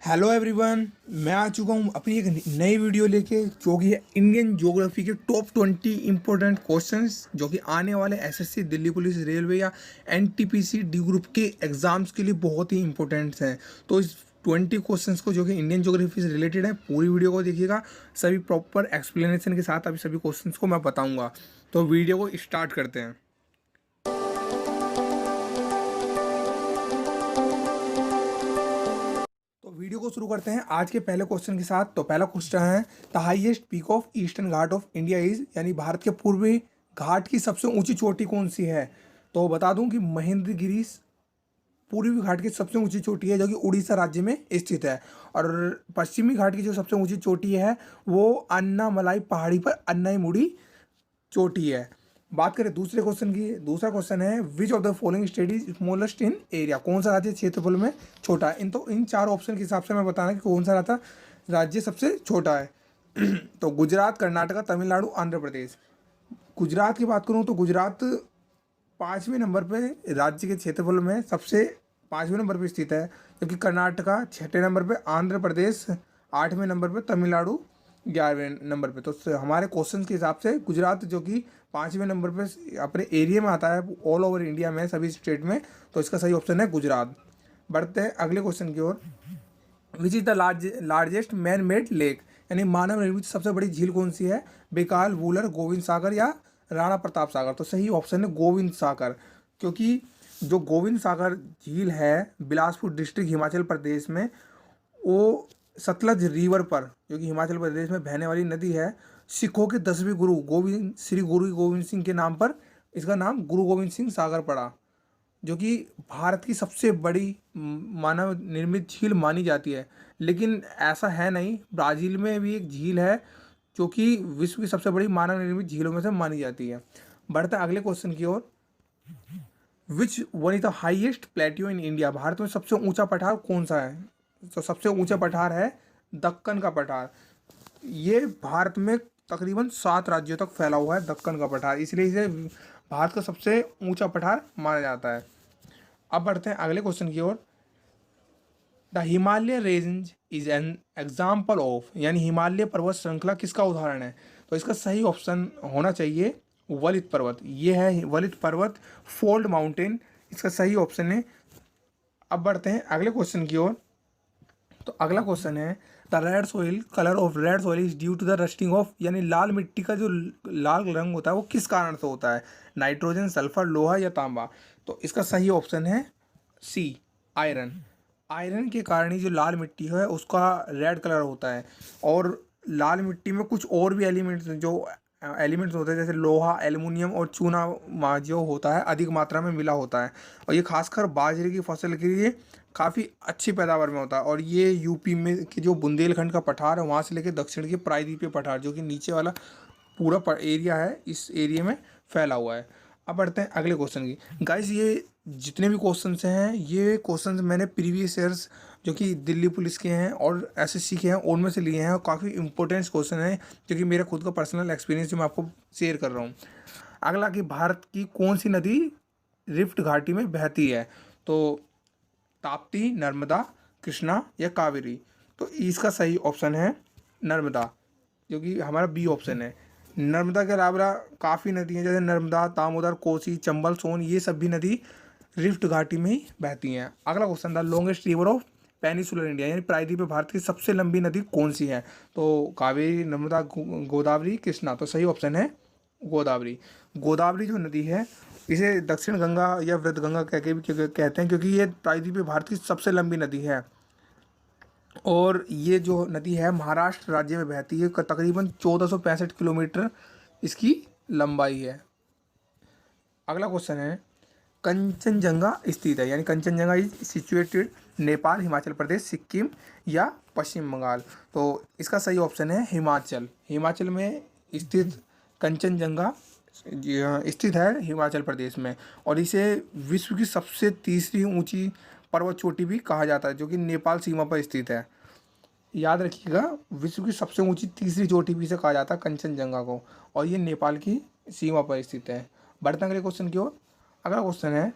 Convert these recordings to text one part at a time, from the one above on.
Hello everyone, मैं आ चुका हूँ अपनी एक नई वीडियो लेके जो कि है इंडियन ज्योग्राफी के टॉप 20 इंपॉर्टेंट क्वेश्चंस जो कि आने वाले एसएससी, दिल्ली पुलिस, रेलवे या एनटीपीसी डी ग्रुप के एग्जाम्स के लिए बहुत ही इंपॉर्टेंट हैं। तो इस 20 क्वेश्चंस को जो कि इंडियन ज्योग्राफी से रिलेटेड है, पूरी वीडियो को देखिएगा। सभी प्रॉपर एक्सप्लेनेशन के साथ अभी सभी क्वेश्चंस को मैं बताऊँगा। तो वीडियो को स्टार्ट करते हैं। तो वीडियो को शुरू करते हैं आज के पहले क्वेश्चन के साथ। तो पहला क्वेश्चन है, the highest peak of eastern Ghat of India is, यानी भारत के पूर्वी घाट की सबसे ऊंची चोटी कौन सी है। तो बता दूं कि महेंद्रगिरी पूर्वी घाट की सबसे ऊंची चोटी है जो कि उड़ीसा राज्य में स्थित है। और पश्चिमी घाट की जो सबसे ऊंची चोटी है वो अन्नामलाई पहाड़ी पर अन्नाईमुड़ी चोटी है। बात करें दूसरे क्वेश्चन की, दूसरा क्वेश्चन है, विच of the following state is smallest in area, कौन सा राज्य क्षेत्रफल में छोटा है। इन चार ऑप्शन के हिसाब से मैं बताना कि कौन सा राज्य सबसे छोटा है। तो गुजरात, कर्नाटका, तमिलनाडु, आंध्र प्रदेश। गुजरात की बात करूँ तो गुजरात 5वें नंबर पे राज्य के क्षेत्रफल में सबसे 5वें नंबर पे स्थित है, जबकि कर्नाटका 6ठे नंबर पे, आंध्र प्रदेश 8वें नंबर पे, तमिलनाडु 11वें नंबर पे। तो हमारे क्वेश्चन के हिसाब से गुजरात जो कि 5वें नंबर पे अपने एरिया में आता है, ऑल ओवर इंडिया में सभी स्टेट में, तो इसका सही ऑप्शन है गुजरात। बढ़ते हैं अगले क्वेश्चन की ओर। Which is the largest man made lake, यानी मानव निर्मित सबसे बड़ी झील कौन सी है। बेकाल, वूलर, गोविंद सागर या राणा प्रताप सागर। तो सही ऑप्शन है गोविंद सागर, क्योंकि जो गोविंद सागर झील है बिलासपुर डिस्ट्रिक्ट हिमाचल प्रदेश में, वो सतलज रिवर पर, जो कि हिमाचल प्रदेश में बहने वाली नदी है, सिखों के 10वें गुरु गोविंद श्री गुरु गोविंद सिंह के नाम पर इसका नाम गुरु गोविंद सिंह सागर पड़ा, जो कि भारत की सबसे बड़ी मानव निर्मित झील मानी जाती है। लेकिन ऐसा है नहीं, ब्राज़ील में भी एक झील है जो कि विश्व की सबसे बड़ी मानव निर्मित झीलों में से मानी जाती है। बढ़ते हैं अगले क्वेश्चन की ओर। Which one is the highest plateau in India, भारत में सबसे ऊंचा पठार कौन सा है। तो सबसे ऊंचा पठार है दक्कन का पठार। ये भारत में तकरीबन 7 राज्यों तक फैला हुआ है दक्कन का पठार, इसलिए इसे भारत का सबसे ऊंचा पठार माना जाता है। अब बढ़ते हैं अगले क्वेश्चन की ओर। The Himalaya range is an example of, यानी हिमालय पर्वत श्रृंखला किसका उदाहरण है। तो इसका सही ऑप्शन होना चाहिए वलित पर्वत। ये है वलित पर्वत, फोल्ड माउंटेन, इसका सही ऑप्शन है। अब बढ़ते हैं अगले क्वेश्चन की ओर। तो अगला क्वेश्चन है, the red soil, colour of red soil is due to the rusting of, यानी लाल मिट्टी का जो लाल रंग होता है वो किस कारण से होता है। नाइट्रोजन, सल्फर, लोहा या तांबा। तो इसका सही ऑप्शन है सी, आयरन। आयरन के कारण ही जो लाल मिट्टी है उसका रेड कलर होता है। और लाल मिट्टी में कुछ और भी एलिमेंट्स होते हैं, जैसे लोहा, एल्युमिनियम और चूना जो होता है अधिक मात्रा में मिला होता है। और ये खासकर बाजरे की फसल के लिए काफ़ी अच्छी पैदावार में होता है। और ये यूपी में कि जो बुंदेलखंड का पठार है वहाँ से लेकर दक्षिण के प्रायद्वीपीय पठार, जो कि नीचे वाला पूरा एरिया है, इस एरिया में फैला हुआ है। अब बढ़ते हैं अगले क्वेश्चन की। गाइस, ये जितने भी क्वेश्चंस हैं ये क्वेश्चंस मैंने प्रीवियस ईयर्स जो कि दिल्ली पुलिस के हैं और एसएससी के हैं उनमें से लिए हैं, और काफ़ी इंपॉर्टेंट क्वेश्चन हैं जो कि मेरा खुद का पर्सनल एक्सपीरियंस जो मैं आपको शेयर कर रहा हूँ। अगला कि भारत की कौन सी नदी रिफ्ट घाटी में बहती है। तो ताप्ती, नर्मदा, कृष्णा या कावेरी। तो इसका सही ऑप्शन है नर्मदा, जो कि हमारा बी ऑप्शन है। नर्मदा के अलावा काफ़ी नदी हैं, जैसे नर्मदा, दामोदर, कोसी, चंबल, सोन, ये सभी नदी रिफ्ट घाटी में ही बहती हैं। अगला क्वेश्चन था, longest river of peninsular India, यानी प्रायद्वीपीय भारत की सबसे लंबी नदी कौन सी है। तो कावेरी, नर्मदा, गोदावरी, कृष्णा। तो सही ऑप्शन है गोदावरी। गोदावरी जो नदी है इसे दक्षिण गंगा या वृद्ध गंगा कह के भी कहते हैं, क्योंकि ये प्रायद्वीपीय भारत की सबसे लंबी नदी है। और ये जो नदी है महाराष्ट्र राज्य में बहती है, तकरीबन 1465 किलोमीटर इसकी लंबाई है। अगला क्वेश्चन है, कंचनजंगा स्थित है, यानी कंचनजंगा इज सिचुएटेड नेपाल, हिमाचल प्रदेश, सिक्किम या पश्चिम बंगाल। तो इसका सही ऑप्शन है हिमाचल। हिमाचल में स्थित कंचनजंगा स्थित है हिमाचल प्रदेश में। और इसे विश्व की सबसे तीसरी ऊंची पर्वत चोटी भी कहा जाता है, जो कि नेपाल सीमा पर स्थित है। याद रखिएगा, विश्व की सबसे ऊंची तीसरी चोटी भी से कहा जाता है कंचनजंगा को, और ये नेपाल की सीमा पर स्थित है। बढ़ते हैं अगले क्वेश्चन की ओर। अगला क्वेश्चन है,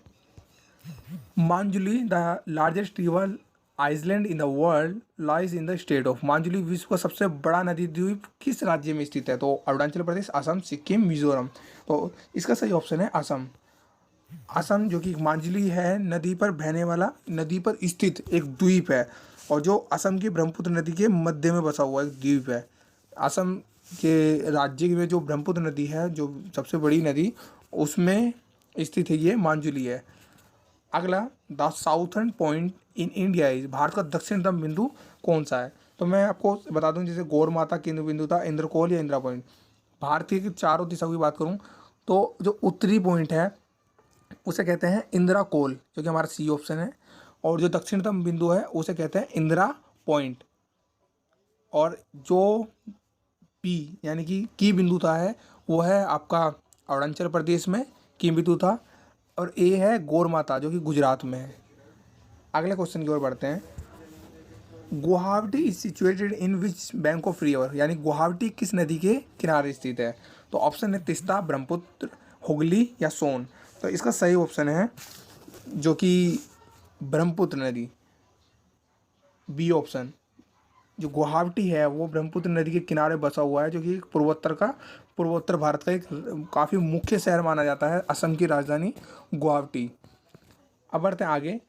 Majuli the largest river island in the world lies in the state of, Majuli विश्व का सबसे बड़ा नदी द्वीप किस राज्य में स्थित है? तो अरुणाचल प्रदेश, असम, सिक्किम, मिजोरम। तो इसका सही ऑप्शन है असम। असम जो कि मांजुली है, नदी पर बहने वाला, नदी पर स्थित एक द्वीप है, और जो असम की ब्रह्मपुत्र नदी के मध्य में बसा हुआ एक द्वीप है। असम के राज्य में जो ब्रह्मपुत्र नदी है, जो सबसे बड़ी नदी, उसमें स्थित है ये मांजुली है। अगला, the southern point in India is, Bharat का दक्षिणतम बिंदु कौन सा है? तो मैं आपको बता दूं, जैसे गौर माता केंद्र बिंदु था, इंद्रकोल या इंदिरा पॉइंट। भारतीय की चारों दिशाओं की बात करूं तो जो उत्तरी पॉइंट है उसे कहते हैं इंदिरा कोल, जो कि हमारा सी ऑप्शन है। और जो दक्षिणतम बिंदु है उसे कहते हैं इंदिरा पॉइंट। और जो पी यानी कि की बिंदु था है, वो है आपका अरुणाचल प्रदेश में की बिंदु था। और ए है गौर माता, जो कि गुजरात में है। अगले क्वेश्चन की ओर बढ़ते हैं। Guwahati is situated in which bank of river, यानी गुवाहाटी किस नदी के किनारे स्थित है? तो ऑप्शन है तिस्ता, ब्रह्मपुत्र, हुगली या सोन। तो इसका सही ऑप्शन है जो कि ब्रह्मपुत्र नदी, बी ऑप्शन। जो गुवाहाटी है वो ब्रह्मपुत्र नदी के किनारे बसा हुआ है, जो कि पूर्वोत्तर भारत का एक काफ़ी मुख्य शहर माना जाता है, असम की राजधानी गुवाहाटी। अब बढ़ते हैं आगे।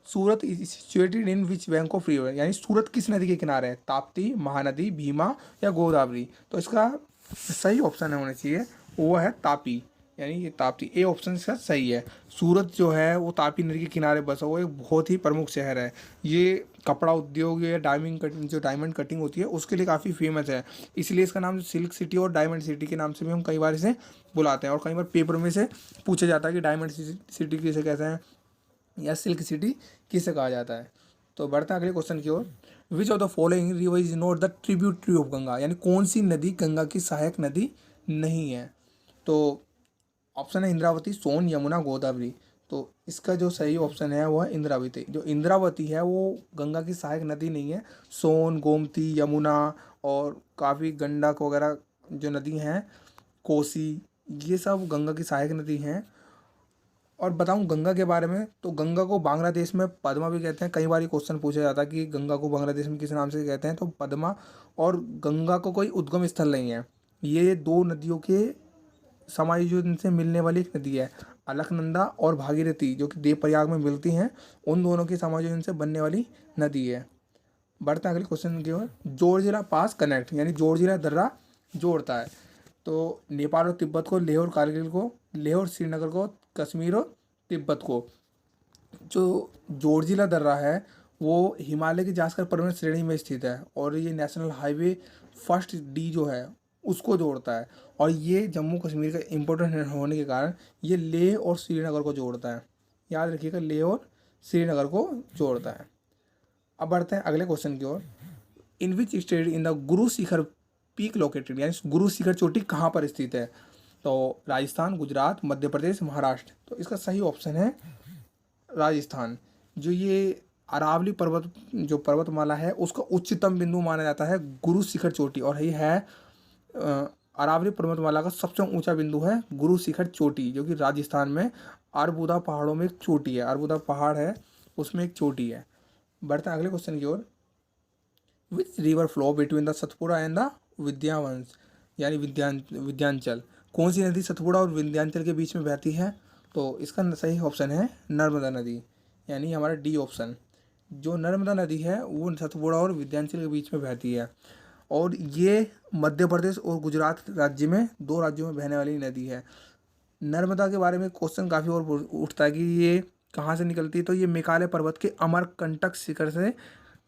Surat is situated in which bank of river, यानी सूरत किस नदी के किनारे है? ताप्ती, महानदी, भीमा या गोदावरी। तो इसका सही ऑप्शन होना चाहिए वो है तापी, यानी ये ताप्ती, ए ऑप्शन इसका सही है। सूरत जो है वो तापी नदी के किनारे बसा हुआ एक बहुत ही प्रमुख शहर है। ये कपड़ा उद्योग या डायमंड कटिंग, जो डायमंड कटिंग होती है उसके लिए काफ़ी फेमस है। इसलिए इसका नाम सिल्क सिटी और डायमंड सिटी के नाम से भी हम कई बार इसे बुलाते हैं। और कई बार पेपर में से पूछा जाता है कि डायमंड सिटी किसे कहते हैं या सिल्क सिटी किसे कहा जाता है। तो बढ़ते हैं अगले क्वेश्चन की ओर। Which of the following river is not the tributary of Ganga, यानी कौन सी नदी गंगा की सहायक नदी नहीं है? तो ऑप्शन है इंद्रावती, सोन, यमुना, गोदावरी। तो इसका जो सही ऑप्शन है वो है इंद्रावती। जो इंद्रावती है वो गंगा की सहायक नदी नहीं है। सोन, गोमती, यमुना और काफ़ी गंडक वगैरह जो नदी हैं, कोसी, ये सब गंगा की सहायक नदी हैं। और बताऊं गंगा के बारे में, तो गंगा को बांग्लादेश में पद्मा भी कहते हैं। कई बार ये क्वेश्चन पूछा जाता है कि गंगा को बांग्लादेश में किस नाम से कहते हैं, तो पद्मा। और गंगा को कोई उद्गम स्थल नहीं है, ये दो नदियों के समायोजन से मिलने वाली एक नदी है। अलकनंदा और भागीरथी जो कि देवप्रयाग में मिलती हैं, उन दोनों के समायोजन से बनने वाली नदी है। बढ़ते हैं अगले क्वेश्चन की ओर। जोरजिला पास कनेक्ट, यानी जोरजिला दर्रा जोड़ता है। तो नेपाल और तिब्बत को, लेह और कारगिल को, लेह और श्रीनगर को, कश्मीर और तिब्बत को। जो जोरजिला दर्रा है वो हिमालय की जास्कर पर्वत श्रेणी में स्थित है, और ये नेशनल हाईवे फर्स्ट डी जो है उसको जोड़ता है। और ये जम्मू कश्मीर का इम्पोर्टेंट होने के कारण ये लेह और श्रीनगर को जोड़ता है। याद रखिएगा, लेह और श्रीनगर को जोड़ता है। अब बढ़ते हैं अगले क्वेश्चन की ओर। इन which state in the Guru Shikhar peak located, यानी गुरु शिखर चोटी कहाँ पर स्थित है? तो राजस्थान, गुजरात, मध्य प्रदेश, महाराष्ट्र। तो इसका सही ऑप्शन है राजस्थान। जो ये अरावली पर्वत, जो पर्वतमाला है, उसका उच्चतम बिंदु माना जाता है गुरु शिखर चोटी। और ये है अरावली पर्वतमाला का सबसे ऊंचा बिंदु है गुरु शिखर चोटी, जो कि राजस्थान में अरबुदा पहाड़ों में एक चोटी है। अरबुदा पहाड़ है, उसमें एक चोटी है। बढ़ते हैं अगले क्वेश्चन की ओर। Which river flow between the Satpura and the विद्यावंश, यानी विद्यांचल। कौन सी नदी सतपुड़ा और विंध्याचल के बीच में बहती है? तो इसका सही ऑप्शन है नर्मदा नदी, यानी हमारा डी ऑप्शन। जो नर्मदा नदी है वो सतपुड़ा और विंध्याचल के बीच में बहती है, और ये मध्य प्रदेश और गुजरात राज्य में, दो राज्यों में बहने वाली नदी है। नर्मदा के बारे में क्वेश्चन काफ़ी और उठता है कि ये कहाँ से निकलती है। तो ये मेघालय पर्वत के अमरकंटक शिखर से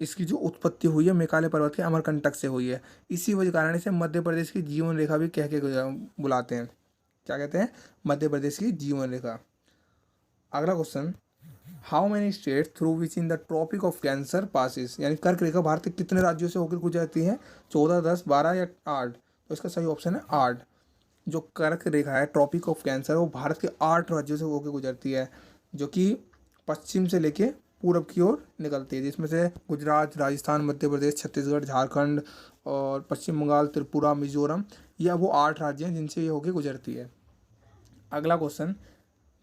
इसकी जो उत्पत्ति हुई है, मेघालय पर्वत के अमरकंटक से हुई है। इसी वजह कारण इसे मध्य प्रदेश की जीवन रेखा भी कह के बुलाते हैं। क्या कहते हैं? मध्य प्रदेश की जीवन रेखा। अगला question. How many state through which in the tropic of cancer passes, यानी कर्क रेखा भारत के कितने राज्यों से होकर गुजरती है? 14, 10, 12 या 8? तो इसका सही ऑप्शन है 8। जो कर्क रेखा है, ट्रॉपिक ऑफ कैंसर, वो भारत के 8 राज्यों से होकर गुजरती है, जो कि पश्चिम से लेके पूरब की ओर निकलती है, जिसमें से गुजरात, राजस्थान, मध्य प्रदेश, छत्तीसगढ़, झारखंड और पश्चिम बंगाल, त्रिपुरा, मिजोरम, यह वो 8 राज्य हैं जिनसे ये होकर गुजरती है। अगला क्वेश्चन।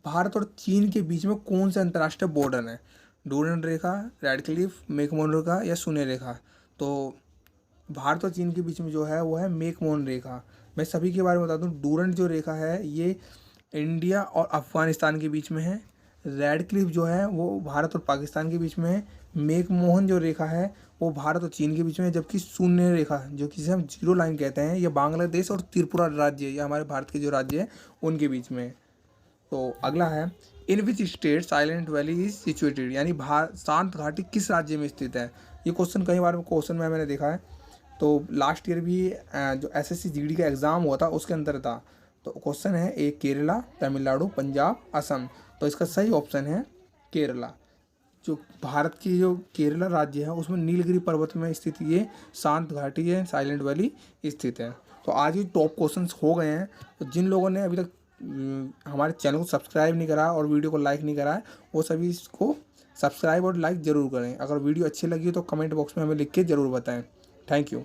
भारत और चीन के बीच में कौन सा अंतर्राष्ट्रीय बॉर्डर है? डूरन रेखा, रेडक्लिफ, मैकमोहन रेखा या शून्य रेखा। तो भारत और चीन के बीच में जो है वो है मैकमोहन रेखा। मैं सभी के बारे में बता दूं, डूरन जो रेखा है ये इंडिया और अफगानिस्तान के बीच में है। रेड क्लिफ जो है वो भारत और पाकिस्तान के बीच में है। मैकमोहन जो रेखा है वो भारत और चीन के बीच में है। जबकि शून्य रेखा जो कि जिसे हम जीरो लाइन कहते हैं, ये बांग्लादेश और त्रिपुरा राज्य, ये हमारे भारत के जो राज्य है उनके बीच में है। तो अगला है, in which state Silent Valley is situated, यानी शांत घाटी किस राज्य में स्थित है। ये क्वेश्चन कई बार क्वेश्चन में मैंने देखा है। तो लास्ट ईयर भी जो एसएससी जीडी का एग्ज़ाम हुआ था उसके अंदर था। तो क्वेश्चन है एक केरला, तमिलनाडु, पंजाब, असम। तो इसका सही ऑप्शन है केरला। जो भारत की जो केरला राज्य है उसमें नीलगिरी पर्वत में स्थित ये शांत घाटी है, साइलेंट वैली स्थित है। तो आज ही टॉप क्वेश्चंस हो गए हैं। तो जिन लोगों ने अभी तक हमारे चैनल को सब्सक्राइब नहीं करा और वीडियो को लाइक नहीं करा है, वो सभी इसको सब्सक्राइब और लाइक ज़रूर करें। अगर वीडियो अच्छी लगी तो कमेंट बॉक्स में हमें लिख के ज़रूर बताएं। Thank you.